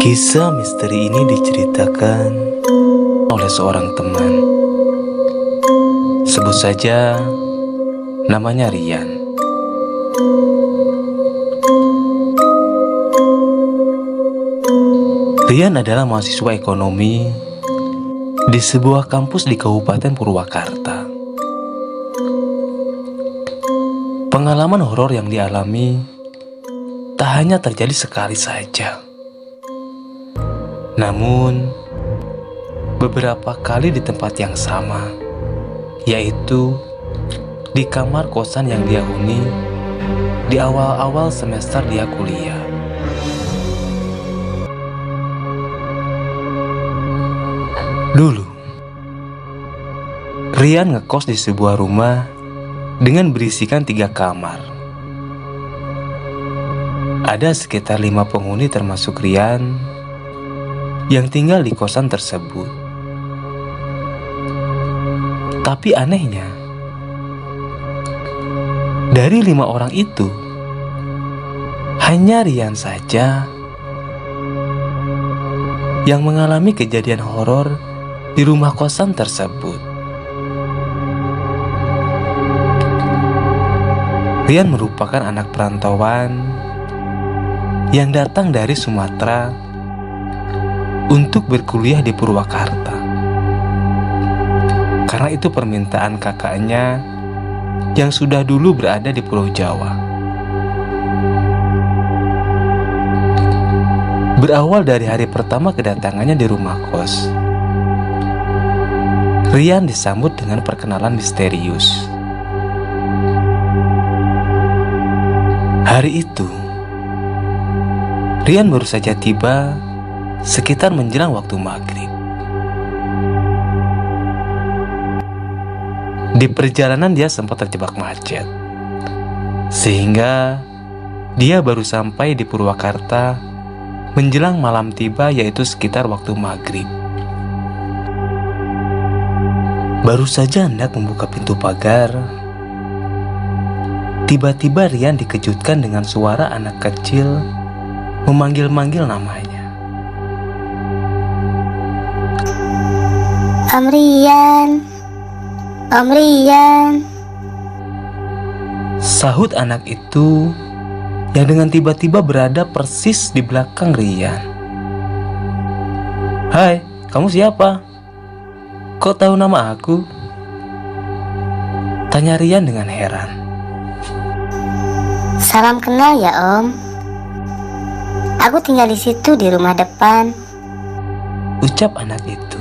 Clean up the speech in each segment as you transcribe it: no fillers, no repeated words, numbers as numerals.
Kisah misteri ini diceritakan oleh seorang teman. Sebut saja namanya Rian. Rian adalah mahasiswa ekonomi di sebuah kampus di Kabupaten Purwakarta. Pengalaman horor yang dialami tak hanya terjadi sekali saja, namun beberapa kali di tempat yang sama, yaitu di kamar kosan yang dia huni di awal-awal semester dia kuliah. Dulu, Rian ngekos di sebuah rumah dengan berisikan 3 kamar. Ada sekitar 5 penghuni termasuk Rian yang tinggal di kosan tersebut. Tapi anehnya, dari 5 orang itu, hanya Rian saja yang mengalami kejadian horor di rumah kosan tersebut. Rian merupakan anak perantauan yang datang dari Sumatera untuk berkuliah di Purwakarta. Karena itu permintaan kakaknya yang sudah dulu berada di Pulau Jawa. Berawal dari hari pertama kedatangannya di rumah kos, Rian disambut dengan perkenalan misterius. Hari itu, Rian baru saja tiba sekitar menjelang waktu maghrib. Di perjalanan dia sempat terjebak macet, sehingga dia baru sampai di Purwakarta menjelang malam tiba, yaitu sekitar waktu maghrib. Baru saja hendak membuka pintu pagar, tiba-tiba Rian dikejutkan dengan suara anak kecil memanggil-manggil namanya. Om Rian, Om Rian, sahut anak itu yang dengan tiba-tiba berada persis di belakang Rian. Hai, kamu siapa? Kok tahu nama aku? Tanya Rian dengan heran. salam kenal ya Om. Aku tinggal di situ di rumah depan. Ucap anak itu.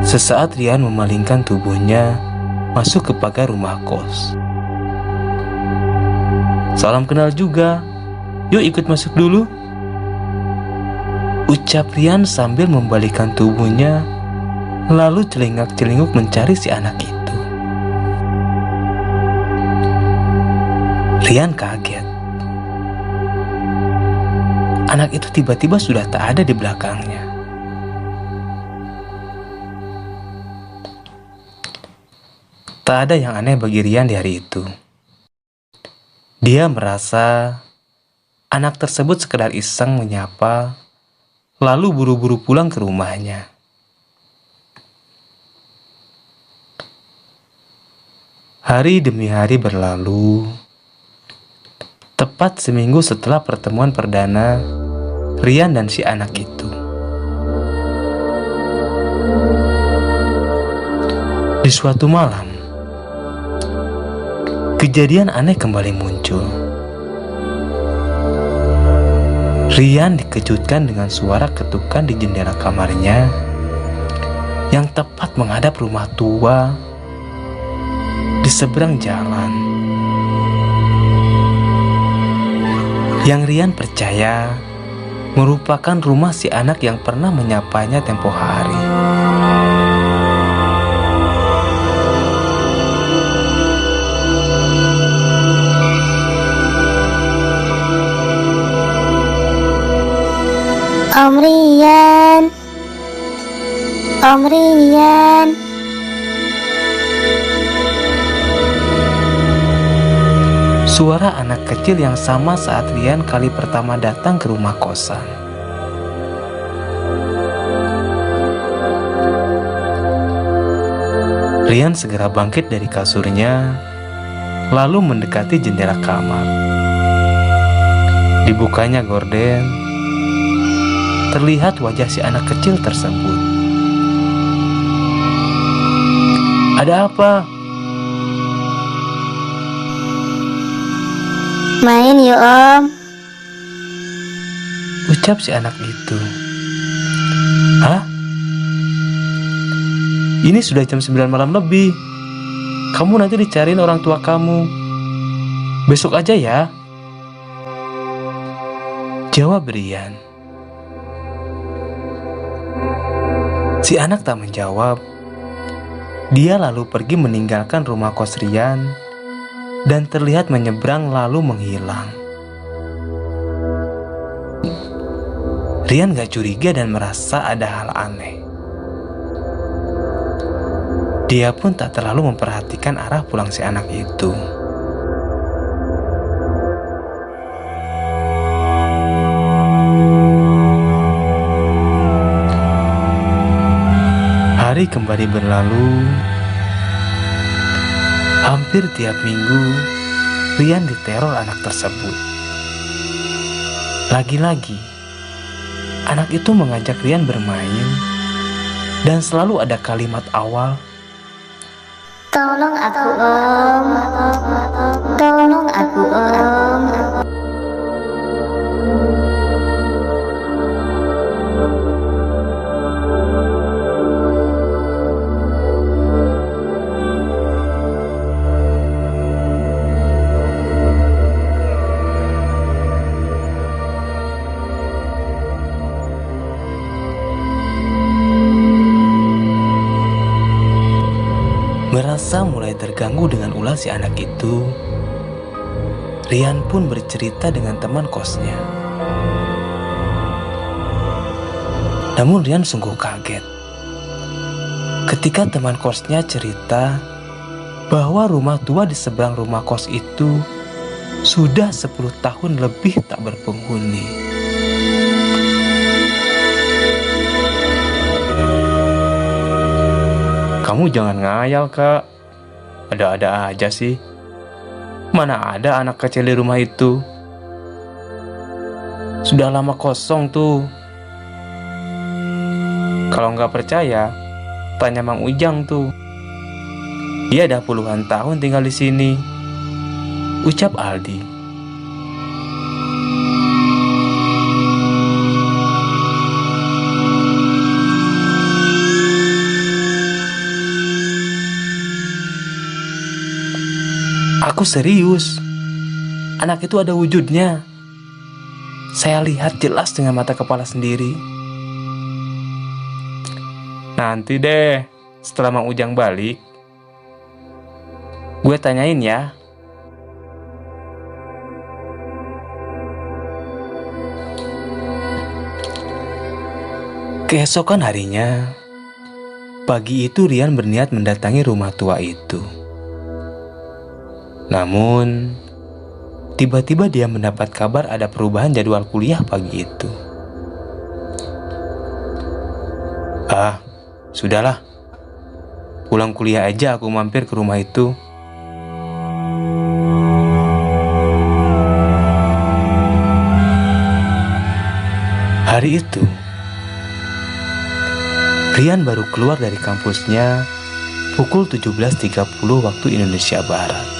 Sesaat Rian memalingkan tubuhnya masuk ke pagar rumah kos. Salam kenal juga. Yuk ikut masuk dulu. Ucap Rian sambil membalikkan tubuhnya, lalu celingak-celinguk mencari si anak itu. Rian kaget. Anak itu tiba-tiba sudah tak ada di belakangnya. Tak ada yang aneh bagi Rian di hari itu. Dia merasa anak tersebut sekedar iseng menyapa, lalu buru-buru pulang ke rumahnya. Hari demi hari berlalu. Tepat seminggu setelah pertemuan perdana Rian dan si anak itu. Di suatu malam, kejadian aneh kembali muncul. Rian dikejutkan dengan suara ketukan di jendela kamarnya yang tepat menghadap rumah tua di seberang jalan. Yang Rian percaya merupakan rumah si anak yang pernah menyapanya tempo hari. Om Rian, Om Rian. Suara anak kecil yang sama saat Rian kali pertama datang ke rumah kosan. Rian segera bangkit dari kasurnya, lalu mendekati jendela kamar. Dibukanya gorden, terlihat wajah si anak kecil tersebut. "Ada apa?" Main yuk Om. ucap si anak itu. "Hah? Ini sudah jam 9 malam lebih. Kamu nanti dicariin orang tua kamu. Besok aja ya," jawab Rian. Si anak tak menjawab. Dia lalu pergi meninggalkan rumah kos Rian dan terlihat menyeberang lalu menghilang. Rian gak curiga dan merasa ada hal aneh. Dia pun tak terlalu memperhatikan arah pulang si anak itu. Hari kembali berlalu. Hampir tiap minggu, Rian diteror anak tersebut. Lagi-lagi, anak itu mengajak Rian bermain, dan selalu ada kalimat awal, Tolong aku Om. Tolong aku Om. Merasa mulai terganggu dengan ulah si anak itu, Rian pun bercerita dengan teman kosnya. Namun Rian sungguh kaget ketika teman kosnya cerita bahwa rumah tua di seberang rumah kos itu sudah 10 tahun lebih tak berpenghuni. "Kamu jangan ngayal, Kak. Ada-ada aja sih. Mana ada anak kecil di rumah itu. Sudah lama kosong tuh. Kalau nggak percaya, tanya Mang Ujang tuh. Dia udah puluhan tahun tinggal di sini," ucap Aldi. "Aku serius. Anak itu ada wujudnya. Saya lihat jelas dengan mata kepala sendiri." "Nanti deh, setelah Mang Ujang balik, gue tanyain ya." Keesokan harinya, pagi itu Rian berniat mendatangi rumah tua itu. Namun, tiba-tiba dia mendapat kabar ada perubahan jadwal kuliah pagi itu. "Ah, sudahlah. Pulang kuliah aja aku mampir ke rumah itu." Hari itu, Rian baru keluar dari kampusnya pukul 17.30 waktu Indonesia Barat.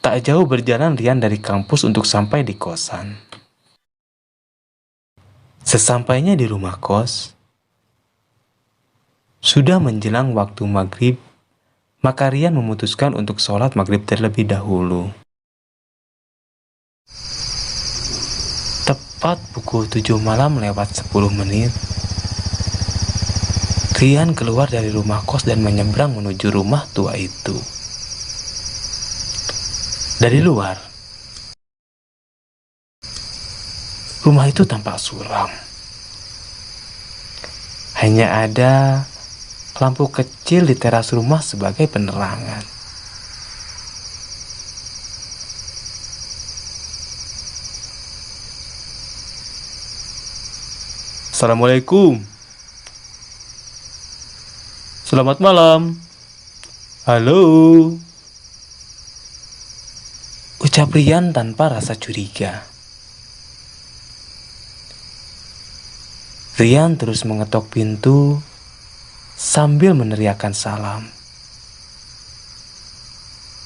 Tak jauh berjalan Rian dari kampus untuk sampai di kosan. Sesampainya di rumah kos, sudah menjelang waktu maghrib, maka Rian memutuskan untuk sholat maghrib terlebih dahulu. Tepat pukul 7 malam lewat 10 menit, Rian keluar dari rumah kos dan menyeberang menuju rumah tua itu. Dari luar, Rumah itu tampak suram. Hanya ada lampu kecil di teras rumah sebagai penerangan. Assalamualaikum. Selamat malam. Halo. Ucap Rian tanpa rasa curiga. Rian terus mengetok pintu sambil meneriakkan salam.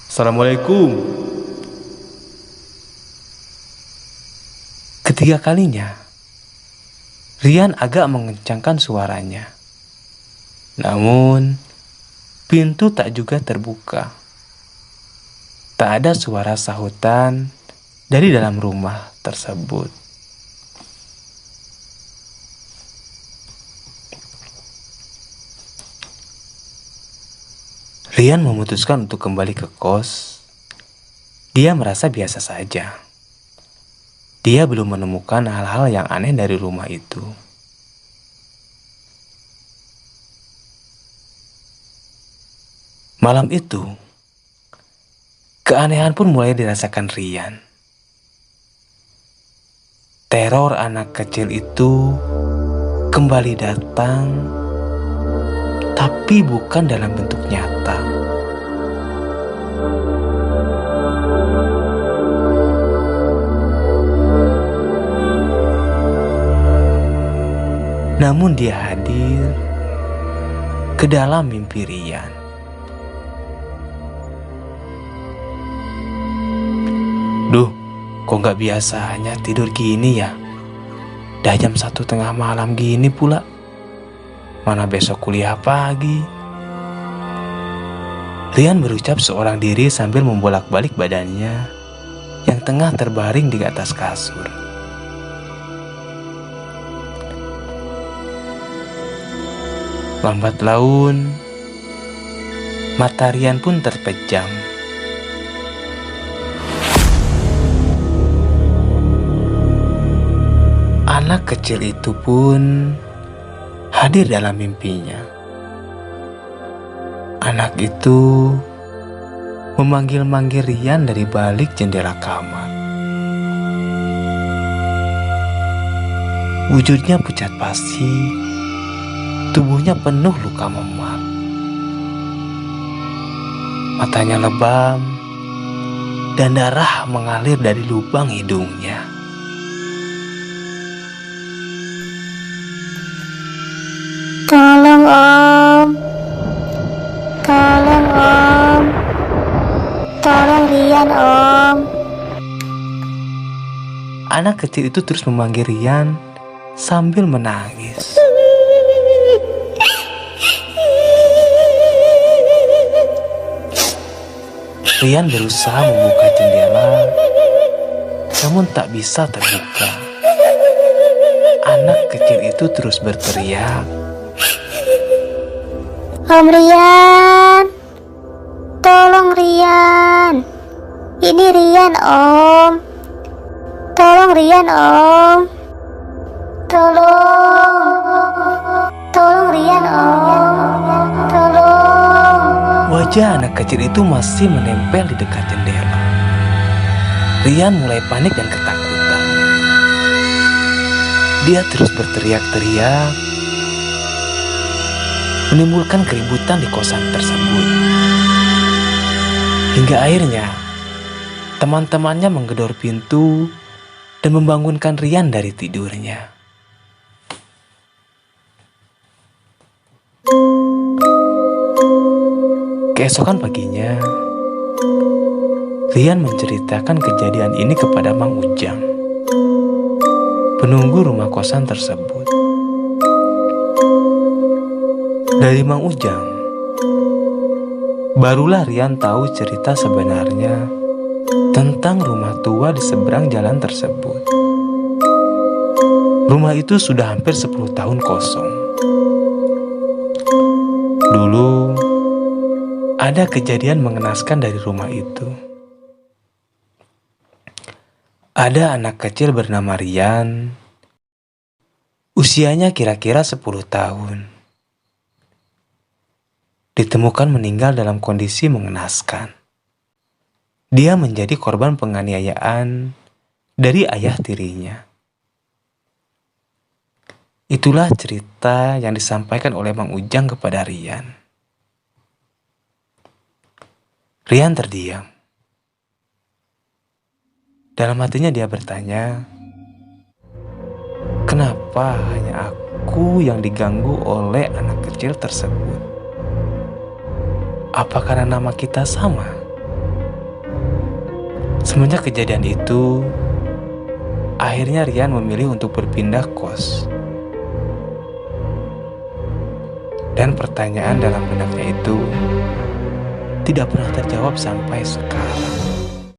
Assalamualaikum. Ketiga kalinya, Rian agak mengencangkan suaranya. Namun, pintu tak juga terbuka. Tak ada suara sahutan dari dalam rumah tersebut. Rian memutuskan untuk kembali ke kos. Dia merasa biasa saja. Dia belum menemukan hal-hal yang aneh dari rumah itu. Malam itu, keanehan pun mulai dirasakan Rian. Teror anak kecil itu kembali datang, tapi bukan dalam bentuk nyata. Namun dia hadir ke dalam mimpi Rian. Duh, kok gak biasanya tidur gini ya? Dah jam 1:30 malam gini pula. Mana besok kuliah pagi? Rian berucap seorang diri sambil membolak-balik badannya yang tengah terbaring di atas kasur. Lambat laun, mata Rian pun terpejam. Anak kecil itu pun hadir dalam mimpinya. Anak itu memanggil-manggil Rian dari balik jendela kamar. Wujudnya pucat pasi, tubuhnya penuh luka memar. Matanya lebam dan darah mengalir dari lubang hidungnya. Tolong Om. Tolong Om. Tolong Rian Om. Anak kecil itu terus memanggil Rian sambil menangis. Rian berusaha membuka jendela, namun tak bisa terbuka. Anak kecil itu terus berteriak. Om Rian. Tolong Rian. Ini Rian Om. Tolong Rian Om. Tolong. Tolong Rian Om. Tolong. Wajah anak kecil itu masih menempel di dekat jendela. Rian mulai panik dan ketakutan. Dia terus berteriak-teriak, menimbulkan keributan di kosan tersebut. Hingga akhirnya, teman-temannya menggedor pintu dan membangunkan Rian dari tidurnya. Keesokan paginya, Rian menceritakan kejadian ini kepada Mang Ujang, penunggu rumah kosan tersebut. Dari Mang Ujang, barulah Rian tahu cerita sebenarnya tentang rumah tua di seberang jalan tersebut. Rumah itu sudah hampir 10 tahun kosong. Dulu, ada kejadian mengenaskan dari rumah itu. Ada anak kecil bernama Rian. Usianya kira-kira 10 tahun. Ditemukan meninggal dalam kondisi mengenaskan. Dia menjadi korban penganiayaan dari ayah tirinya. Itulah cerita yang disampaikan oleh Mang Ujang kepada Rian. Rian terdiam. Dalam hatinya dia bertanya, kenapa hanya aku yang diganggu oleh anak kecil tersebut? Apa karena nama kita sama? Semenjak kejadian itu, akhirnya Rian memilih untuk berpindah kos. Dan pertanyaan dalam benaknya itu tidak pernah terjawab sampai sekarang.